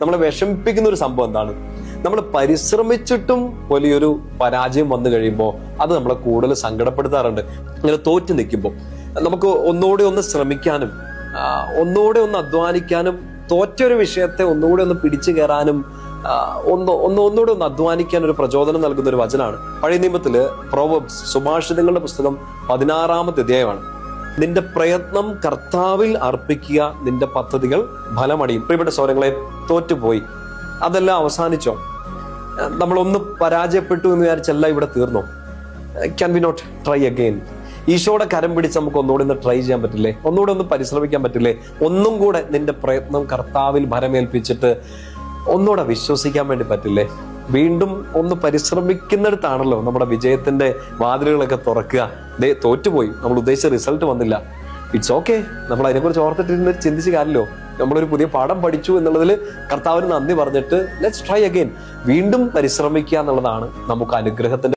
നമ്മളെ വിഷമിപ്പിക്കുന്ന ഒരു സംഭവം എന്താണ്? നമ്മൾ പരിശ്രമിച്ചിട്ടും വലിയൊരു പരാജയം വന്നു കഴിയുമ്പോൾ അത് നമ്മളെ കൂടുതൽ സങ്കടപ്പെടുത്താറുണ്ട്. ഇങ്ങനെ തോറ്റു നിൽക്കുമ്പോൾ നമുക്ക് ഒന്നുകൂടെ ഒന്ന് ശ്രമിക്കാനും ഒന്നുകൂടെ ഒന്ന് അധ്വാനിക്കാനും തോറ്റൊരു വിഷയത്തെ ഒന്നുകൂടെ ഒന്ന് പിടിച്ചു കയറാനും ഒന്നുകൂടെ ഒന്ന് അധ്വാനിക്കാൻ ഒരു പ്രചോദനം നൽകുന്ന ഒരു വചനമാണ് പഴയ നിയമത്തില് പ്രോവെർബ്സ് സുഭാഷിതങ്ങളുടെ പുസ്തകം 16-ാമത്തെ അധ്യായമാണ്. നിന്റെ പ്രയത്നം കർത്താവിൽ അർപ്പിക്കുക, നിന്റെ പദ്ധതികൾ ഫലമണിയും. പ്രിയപ്പെട്ട സഹോദരങ്ങളെ, തോറ്റുപോയി, അതെല്ലാം അവസാനിച്ചോ? നമ്മളൊന്ന് പരാജയപ്പെട്ടു എന്ന് വിചാരിച്ചല്ല ഇവിടെ തീർന്നോ? Can we not try again? ഈശോയുടെ കരം പിടിച്ച് നമുക്ക് ഒന്നുകൂടെ ഒന്ന് ട്രൈ ചെയ്യാൻ പറ്റില്ലേ? ഒന്നുകൂടെ ഒന്ന് പരിശ്രമിക്കാൻ പറ്റില്ലേ? ഒന്നും കൂടെ നിന്റെ പ്രയത്നം കർത്താവിൽ ഭരമേൽപ്പിച്ചിട്ട് ഒന്നുകൂടെ വിശ്വസിക്കാൻ വേണ്ടി പറ്റില്ലേ? വീണ്ടും ഒന്ന് പരിശ്രമിക്കുന്നിടത്താണല്ലോ നമ്മുടെ വിജയത്തിന്റെ വാതിലുകളൊക്കെ തുറക്കുക. തോറ്റുപോയി, നമ്മൾ ഉദ്ദേശിച്ച റിസൾട്ട് വന്നില്ല, ഇറ്റ്സ് ഓക്കെ. നമ്മൾ അതിനെക്കുറിച്ച് ഓർത്തിട്ടിരുന്ന് ചിന്തിച്ച് കാര്യമല്ലോ. നമ്മളൊരു പുതിയ പാഠം പഠിച്ചു എന്നുള്ളതിൽ കർത്താവിന് നന്ദി പറഞ്ഞിട്ട് ലെറ്റ്സ് ട്രൈ അഗെയിൻ. വീണ്ടും പരിശ്രമിക്കുക എന്നുള്ളതാണ് നമുക്ക് അനുഗ്രഹത്തിന്റെ